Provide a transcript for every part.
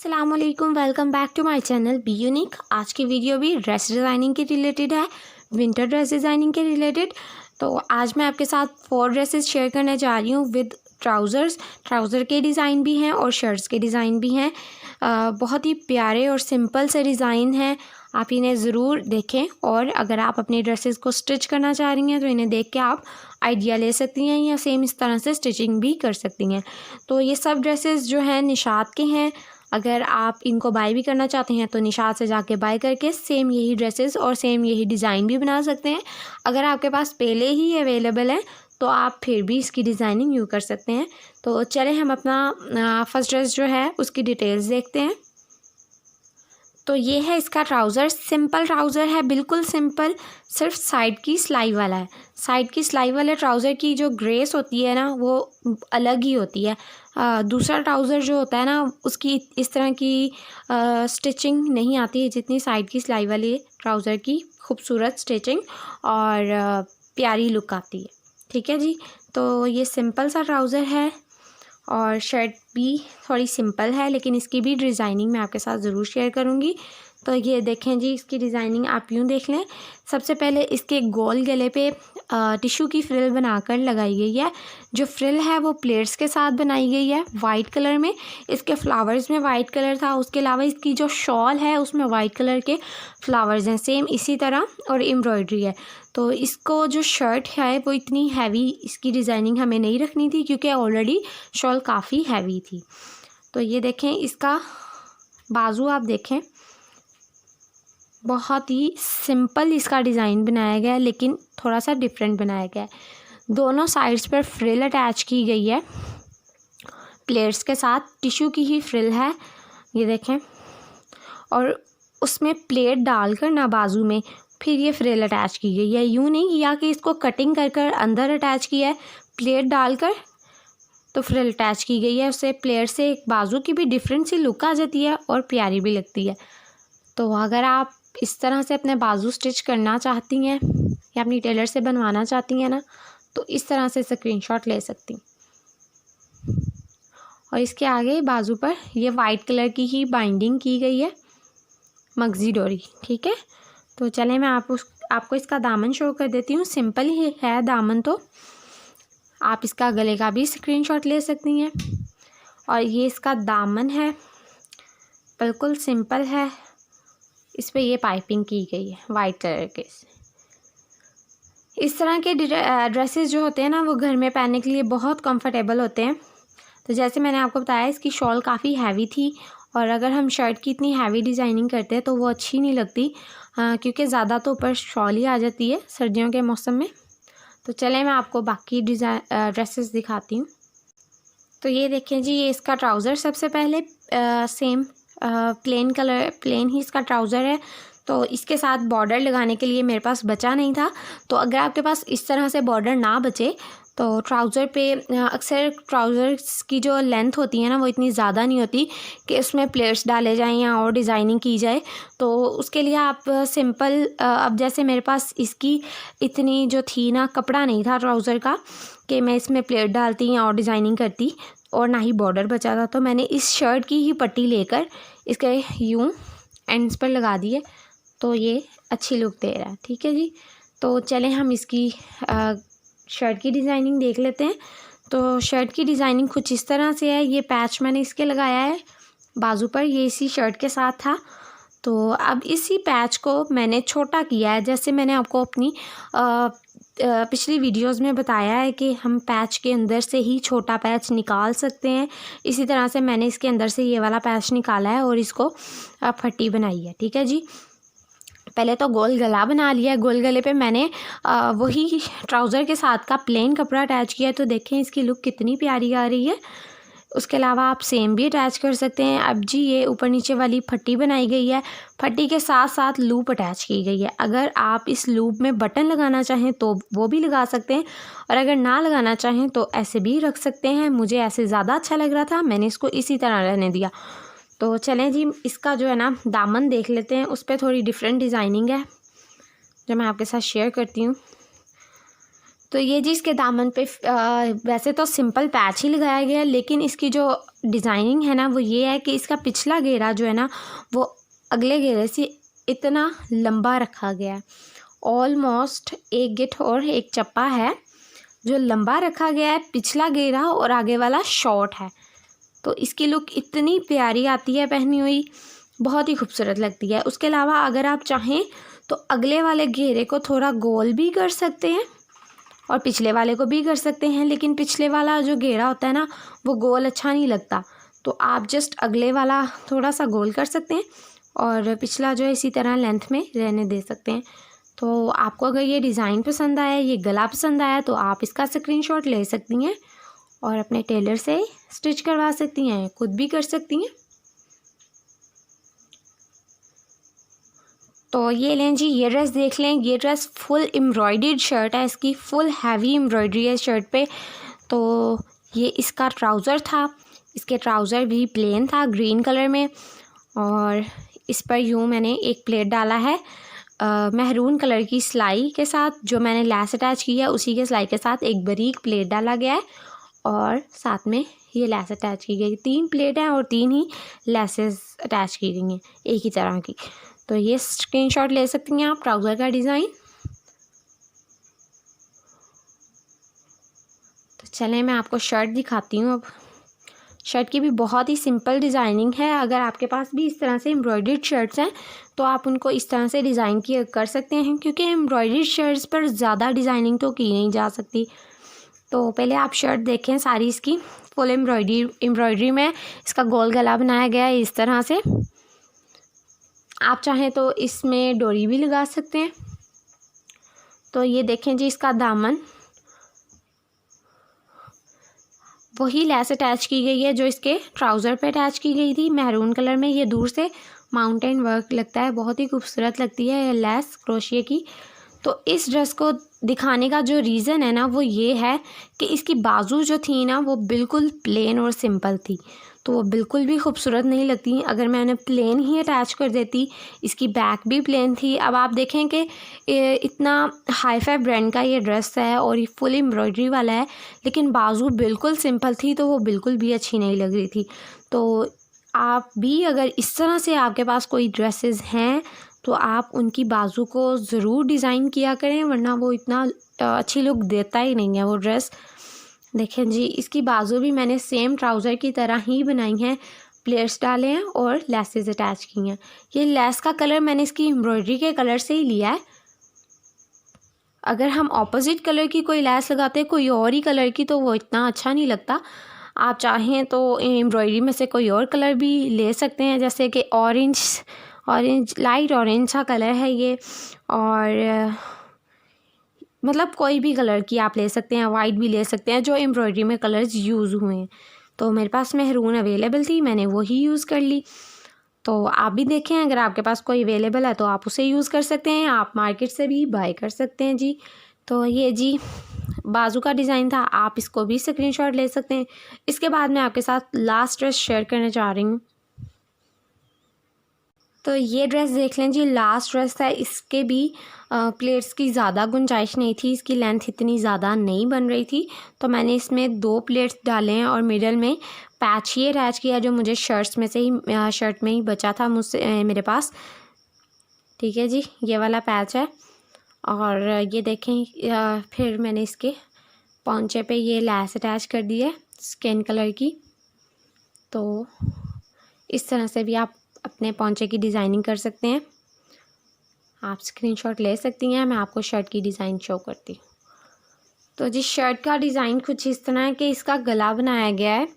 अस्सलामुअलैकुम, welcome back to my channel be unique. आज की वीडियो भी ड्रेस डिज़ाइनिंग के रिलेटेड है, विंटर ड्रेस डिज़ाइनिंग के रिलेटेड। तो आज मैं आपके साथ 4 ड्रेसेस शेयर करने जा रही हूँ विद ट्राउज़र के डिज़ाइन भी हैं और शर्ट्स के डिज़ाइन भी हैं। बहुत ही प्यारे और सिंपल से डिज़ाइन हैं, आप इन्हें ज़रूर देखें। और अगर आप अपनी ड्रेसेस को स्टिच करना चाह रही हैं तो इन्हें देख के आप आइडिया ले सकती हैं या सेम इस तरह से स्टिचिंग भी कर सकती हैं। तो ये सब ड्रेसेस जो हैं निशात के हैं। अगर आप इनको बाय भी करना चाहते हैं तो निशात से जाके बाय करके सेम यही ड्रेसेस और सेम यही डिज़ाइन भी बना सकते हैं। अगर आपके पास पहले ही अवेलेबल है तो आप फिर भी इसकी डिज़ाइनिंग यूँ कर सकते हैं। तो चलें हम अपना फर्स्ट ड्रेस जो है उसकी डिटेल्स देखते हैं। तो ये है इसका ट्राउज़र, सिंपल ट्राउज़र है, बिल्कुल सिंपल, सिर्फ साइड की सिलाई वाला है। साइड की सिलाई वाले ट्राउज़र की जो ग्रेस होती है ना वो अलग ही होती है। दूसरा ट्राउज़र जो होता है ना उसकी इस तरह की स्टिचिंग नहीं आती है जितनी साइड की सिलाई वाले ट्राउज़र की खूबसूरत स्टिचिंग और प्यारी लुक आती है। ठीक है जी, तो ये सिंपल सा ट्राउज़र है और शर्ट भी थोड़ी सिंपल है, लेकिन इसकी भी डिज़ाइनिंग मैं आपके साथ ज़रूर शेयर करूँगी। तो ये देखें जी, इसकी डिज़ाइनिंग आप यूँ देख लें। सबसे पहले इसके गोल गले पे टिश्यू की फ्रिल बनाकर लगाई गई है। जो फ्रिल है वो प्लेट्स के साथ बनाई गई है वाइट कलर में। इसके फ्लावर्स में वाइट कलर था, उसके अलावा इसकी जो शॉल है उसमें वाइट कलर के फ्लावर्स हैं सेम इसी तरह, और एम्ब्रॉयडरी है। तो इसको जो शर्ट है वो इतनी हैवी इसकी डिज़ाइनिंग हमें नहीं रखनी थी क्योंकि ऑलरेडी शॉल काफ़ी हैवी थी। तो ये देखें, इसका बाजू आप देखें, बहुत ही सिंपल इसका डिज़ाइन बनाया गया है लेकिन थोड़ा सा डिफरेंट बनाया गया है। दोनों साइड्स पर फ्रिल अटैच की गई है प्लेट्स के साथ, टिश्यू की ही फ्रिल है ये देखें। और उसमें प्लेट डालकर ना बाजू में फिर ये फ्रिल अटैच की गई है। यूँ नहीं किया कि इसको कटिंग कर कर अंदर अटैच किया है, प्लेट डालकर तो फ्रिल अटैच की गई है। उससे प्लेट से एक बाजू की भी डिफरेंट सी लुक आ जाती है और प्यारी भी लगती है। तो अगर आप इस तरह से अपने बाजू स्टिच करना चाहती हैं या अपनी टेलर से बनवाना चाहती हैं ना, तो इस तरह से स्क्रीनशॉट ले सकती हैं। और इसके आगे बाजू पर ये वाइट कलर की ही बाइंडिंग की गई है, मगजी डोरी। ठीक है, तो चलें मैं आपको इसका दामन शो कर देती हूँ। सिंपल ही है दामन, तो आप इसका गले का भी स्क्रीनशॉट ले सकती हैं। और ये इसका दामन है, बिल्कुल सिंपल है, इस पे ये पाइपिंग की गई है वाइट कलर के। इस तरह के ड्रेसेस जो होते हैं ना वो घर में पहनने के लिए बहुत कंफर्टेबल होते हैं। तो जैसे मैंने आपको बताया इसकी शॉल काफ़ी हैवी थी, और अगर हम शर्ट की इतनी हैवी डिज़ाइनिंग करते हैं तो वो अच्छी नहीं लगती क्योंकि ज़्यादा तो ऊपर शॉल ही आ जाती है सर्दियों के मौसम में। तो चलें मैं आपको बाकी ड्रेसेस दिखाती हूँ। तो ये देखें जी, ये इसका ट्राउज़र सबसे पहले सेम प्लेन ही इसका ट्राउज़र है। तो इसके साथ बॉर्डर लगाने के लिए मेरे पास बचा नहीं था। तो अगर आपके पास इस तरह से बॉर्डर ना बचे तो ट्राउज़र पे अक्सर ट्राउज़र्स की जो लेंथ होती है ना वो इतनी ज़्यादा नहीं होती कि उसमें प्लेट्स डाले जाएं या और डिज़ाइनिंग की जाए। तो उसके लिए आप सिंपल अब जैसे मेरे पास इसकी इतनी जो थी ना कपड़ा नहीं था ट्राउज़र का कि मैं इसमें प्लेट डालती या और डिज़ाइनिंग करती, और ना ही बॉर्डर बचा था। तो मैंने इस शर्ट की ही पट्टी लेकर इसके यूँ एंड्स पर लगा दिए, तो ये अच्छी लुक दे रहा है। ठीक है जी, तो चलें हम इसकी शर्ट की डिज़ाइनिंग देख लेते हैं। तो शर्ट की डिज़ाइनिंग कुछ इस तरह से है। ये पैच मैंने इसके लगाया है बाजू पर, ये इसी शर्ट के साथ था। तो अब इसी पैच को मैंने छोटा किया है, जैसे मैंने आपको अपनी पिछली वीडियोस में बताया है कि हम पैच के अंदर से ही छोटा पैच निकाल सकते हैं। इसी तरह से मैंने इसके अंदर से ये वाला पैच निकाला है और इसको फट्टी बनाई है। ठीक है जी, पहले तो गोल गला बना लिया है। गोल गले पे मैंने वही ट्राउज़र के साथ का प्लेन कपड़ा अटैच किया है। तो देखें इसकी लुक कितनी प्यारी आ रही है। उसके अलावा आप सेम भी अटैच कर सकते हैं। अब जी ये ऊपर नीचे वाली फट्टी बनाई गई है, फट्टी के साथ साथ लूप अटैच की गई है। अगर आप इस लूप में बटन लगाना चाहें तो वो भी लगा सकते हैं, और अगर ना लगाना चाहें तो ऐसे भी रख सकते हैं। मुझे ऐसे ज़्यादा अच्छा लग रहा था, मैंने इसको इसी तरह रहने दिया। तो चलें जी, इसका जो है ना दामन देख लेते हैं। उस पर थोड़ी डिफरेंट डिज़ाइनिंग है जो मैं आपके साथ शेयर करती हूँ। तो ये जी इसके दामन पे वैसे तो सिंपल पैच ही लगाया गया है, लेकिन इसकी जो डिज़ाइनिंग है ना वो ये है कि इसका पिछला घेरा जो है ना वो अगले घेरे से इतना लंबा रखा गया है। ऑलमोस्ट एक गिट्ठ और एक चप्पा है जो लंबा रखा गया है, पिछला घेरा और आगे वाला शॉर्ट है। तो इसकी लुक इतनी प्यारी आती है पहनी हुई, बहुत ही खूबसूरत लगती है। उसके अलावा अगर आप चाहें तो अगले वाले घेरे को थोड़ा गोल भी कर सकते हैं और पिछले वाले को भी कर सकते हैं, लेकिन पिछले वाला जो घेरा होता है ना वो गोल अच्छा नहीं लगता, तो आप जस्ट अगले वाला थोड़ा सा गोल कर सकते हैं और पिछला जो है इसी तरह लेंथ में रहने दे सकते हैं। तो आपको अगर ये डिज़ाइन पसंद आया, ये गला पसंद आया, तो आप इसका स्क्रीनशॉट ले सकती हैं और अपने टेलर से स्टिच करवा सकती हैं, खुद भी कर सकती हैं। तो ये लें जी, ये ड्रेस देख लें। ये ड्रेस फुल एम्ब्रॉयडर्ड शर्ट है, इसकी फुल हैवी एम्ब्रॉयडरी है शर्ट पे। तो ये इसका ट्राउज़र था, इसके ट्राउज़र भी प्लेन था ग्रीन कलर में, और इस पर यूँ मैंने एक प्लेट डाला है महरून कलर की सिलाई के साथ, जो मैंने लेस अटैच की है उसी के सिलाई के साथ एक बारीक प्लेट डाला गया है और साथ में ये लेस अटैच की गई। 3 प्लेट हैं और 3 ही लेसेस अटैच की गई हैं एक ही तरह की। तो ये स्क्रीनशॉट ले सकती हैं आप ट्राउज़र का डिज़ाइन। तो चलें मैं आपको शर्ट दिखाती हूँ अब। शर्ट की भी बहुत ही सिंपल डिज़ाइनिंग है। अगर आपके पास भी इस तरह से एम्ब्रॉयडर्ड शर्ट्स हैं तो आप उनको इस तरह से डिज़ाइन किया कर सकते हैं, क्योंकि एम्ब्रॉयडर्ड शर्ट्स पर ज़्यादा डिज़ाइनिंग तो की नहीं जा सकती। तो पहले आप शर्ट देखें, सारी इसकी फुल एम्ब्रॉयडरी में इसका गोल गला बनाया गया है इस तरह से। आप चाहें तो इसमें डोरी भी लगा सकते हैं। तो ये देखें जी, इसका दामन वही लेस अटैच की गई है जो इसके ट्राउज़र पे अटैच की गई थी मैरून कलर में। ये दूर से माउंटेन वर्क लगता है, बहुत ही खूबसूरत लगती है ये लेस क्रोशिया की। तो इस ड्रेस को दिखाने का जो रीज़न है ना वो ये है कि इसकी बाजू जो थी ना वो बिल्कुल प्लेन और सिंपल थी, तो वो बिल्कुल भी खूबसूरत नहीं लगती। अगर मैंने प्लेन ही अटैच कर देती, इसकी बैक भी प्लेन थी। अब आप देखें कि इतना हाई फाई ब्रांड का ये ड्रेस है और ये फुल एम्ब्रॉयडरी वाला है, लेकिन बाजू बिल्कुल सिंपल थी, तो वो बिल्कुल भी अच्छी नहीं लग रही थी। तो आप भी अगर इस तरह से आपके पास कोई ड्रेसेस हैं तो आप उनकी बाजू को ज़रूर डिज़ाइन किया करें, वरना वो इतना अच्छी लुक देता ही नहीं है वो ड्रेस। देखें जी, इसकी बाजू भी मैंने सेम ट्राउज़र की तरह ही बनाई हैं, प्लेट्स डाले हैं और लेसेस अटैच की हैं। ये लेस का कलर मैंने इसकी एम्ब्रॉयडरी के कलर से ही लिया है। अगर हम ऑपोजिट कलर की कोई लेस लगाते हैं कोई और ही कलर की, तो वो इतना अच्छा नहीं लगता। आप चाहें तो एम्ब्रॉयडरी में से कोई और कलर भी ले सकते हैं, जैसे कि ऑरेंज लाइट ऑरेंज सा कलर है ये, और मतलब कोई भी कलर की आप ले सकते हैं, वाइट भी ले सकते हैं जो एम्ब्रॉयडरी में कलर्स यूज़ हुए हैं। तो मेरे पास महरून अवेलेबल थी, मैंने वही यूज़ कर ली। तो आप भी देखें, अगर आपके पास कोई अवेलेबल है तो आप उसे यूज़ कर सकते हैं, आप मार्केट से भी बाय कर सकते हैं जी। तो ये जी बाजू का डिज़ाइन था, आप इसको भी स्क्रीनशॉट ले सकते हैं। इसके बाद मैं आपके साथ लास्ट ड्रेस शेयर करना चाह रही हूँ। तो ये ड्रेस देख लें जी, लास्ट ड्रेस था। इसके भी प्लेट्स की ज़्यादा गुंजाइश नहीं थी, इसकी लेंथ इतनी ज़्यादा नहीं बन रही थी, तो मैंने इसमें 2 प्लेट्स डाले हैं और मिडल में पैच ही अटैच किया जो मुझे शर्ट में ही बचा था मुझसे मेरे पास। ठीक है जी, ये वाला पैच है। और ये देखें, फिर मैंने इसके पौंचे पे ये लेस अटैच कर दी है स्किन कलर की। तो इस तरह से भी आप अपने पौंचे की डिज़ाइनिंग कर सकते हैं। आप स्क्रीनशॉट ले सकती हैं, मैं आपको शर्ट की डिज़ाइन शो करती हूँ। तो जी शर्ट का डिज़ाइन कुछ इस तरह है कि इसका गला बनाया गया है।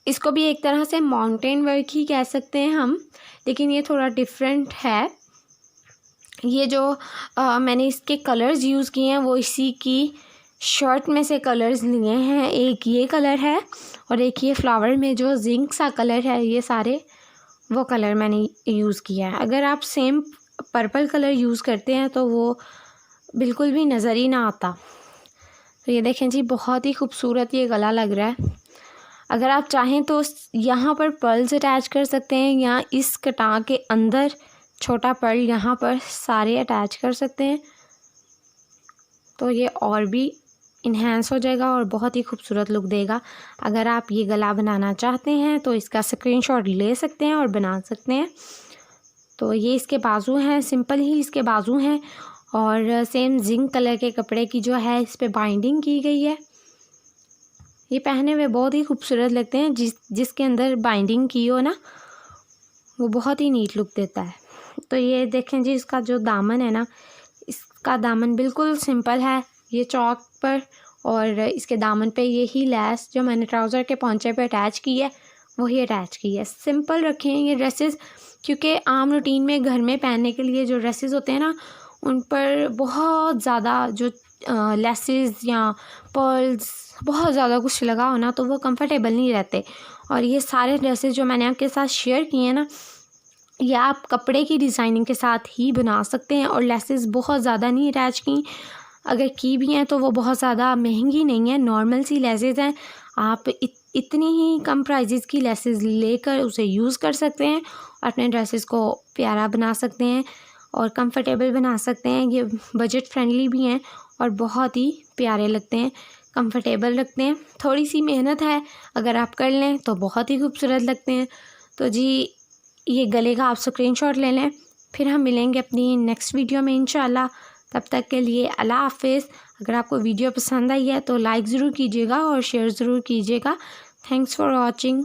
इसको भी एक तरह से माउंटेन वर्क ही कह सकते हैं हम, लेकिन ये थोड़ा डिफरेंट है। ये जो मैंने इसके कलर्स यूज़ किए हैं वो इसी की शर्ट में से कलर्स लिए हैं। एक ये कलर है और एक ये फ्लावर में जो जिंक सा कलर है, ये सारे वो कलर मैंने यूज़ किया है। अगर आप सेम पर्पल कलर यूज़ करते हैं तो वो बिल्कुल भी नज़र ही ना आता। तो ये देखें जी, बहुत ही खूबसूरत ये गला लग रहा है। अगर आप चाहें तो यहाँ पर पर्ल्स अटैच कर सकते हैं, या इस कटा के अंदर छोटा पर्ल यहाँ पर सारे अटैच कर सकते हैं। तो ये और भी इन्हेंस हो जाएगा और बहुत ही खूबसूरत लुक देगा। अगर आप ये गला बनाना चाहते हैं तो इसका स्क्रीनशॉट ले सकते हैं और बना सकते हैं। तो ये इसके बाजू हैं, सिंपल ही इसके बाजू हैं और सेम जिंक कलर के कपड़े की जो है इस पे बाइंडिंग की गई है। ये पहने हुए बहुत ही खूबसूरत लगते हैं, जिसके अंदर बाइंडिंग की हो ना वो बहुत ही नीट लुक देता है। तो ये देखें जी, इसका जो दामन है ना, इसका दामन बिल्कुल सिंपल है, ये चौक पर, और इसके दामन पे यही लैस जो मैंने ट्राउज़र के पौंचे पे अटैच की है वही अटैच की है। सिंपल रखे हैं ये ड्रेसेस, क्योंकि आम रूटीन में घर में पहनने के लिए जो ड्रेसेस होते हैं ना उन पर बहुत ज़्यादा जो लेसेस या पर्ल्स बहुत ज़्यादा कुछ लगा हो ना तो वो कंफर्टेबल नहीं रहते। और ये सारे ड्रेसेस जो मैंने आपके साथ शेयर किए हैं ना, ये आप कपड़े की डिज़ाइनिंग के साथ ही बना सकते हैं और लेसेस बहुत ज़्यादा नहीं अटैच की, अगर की भी हैं तो वो बहुत ज़्यादा महंगी नहीं है, नॉर्मल सी लेसेस हैं। आप इतनी ही कम प्राइजेज़ की लेसेस लेकर उसे यूज़ कर सकते हैं और अपने ड्रेसेस को प्यारा बना सकते हैं और कंफर्टेबल बना सकते हैं। ये बजट फ्रेंडली भी हैं और बहुत ही प्यारे लगते हैं, कंफर्टेबल लगते हैं। थोड़ी सी मेहनत है, अगर आप कर लें तो बहुत ही खूबसूरत लगते हैं। तो जी ये गले का आप स्क्रीनशॉट ले लें, फिर हम मिलेंगे अपनी नेक्स्ट वीडियो में इंशाल्लाह। तब तक के लिए अल्लाह हाफिज़। अगर आपको वीडियो पसंद आई है तो लाइक ज़रूर कीजिएगा और शेयर ज़रूर कीजिएगा। Thanks for watching.